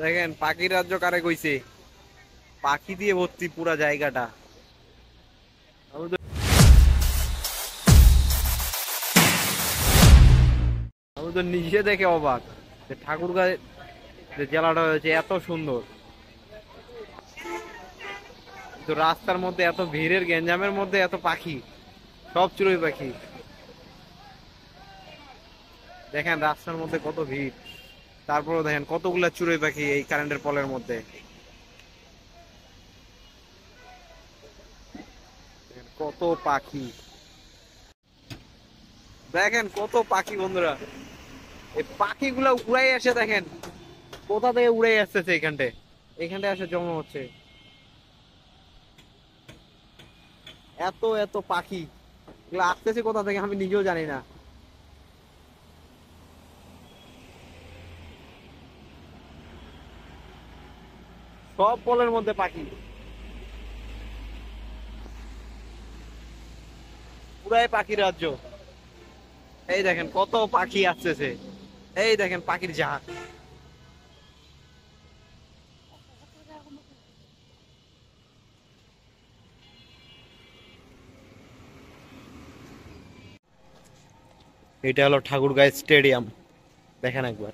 দেখেন পাখির রাজ্য কারে কইছে, পাখি দিয়ে ভর্তি পুরা জায়গাটা। আমি তো আমি তো নিজে দেখে অবাক যে ঠাকুরগাঁও যে জেলাটা হয়েছে এত সুন্দর। তো রাস্তার মধ্যে এত ভিড়ের গ্যাঞ্জামের মধ্যে এত পাখি, সব চড়ুই পাখি। দেখেন রাস্তার মধ্যে কত ভিড়, তারপরে দেখেন কতগুলা চড়ুই পাখি এই কারেন্টের পলের মধ্যে। দেখেন কত পাখি, দেখেন কত পাখি বন্ধুরা। এই পাখিগুলা উড়াই আসে, দেখেন কোথা থেকে উড়াই আসতেছে এইখানটায়, এইখানটায় আসে জমা হচ্ছে এত এত পাখি। এগুলো আসতেছে কোথা থেকে আমি নিজেও জানি না। সব পলের মধ্যে পাখি, পুরাই পাখির রাজ্য। এই দেখেন কত পাখি আসতেছে, এই দেখেন পাখির জাহাজ। এটা হলো ঠাকুরগাঁও স্টেডিয়াম, দেখেন একবার।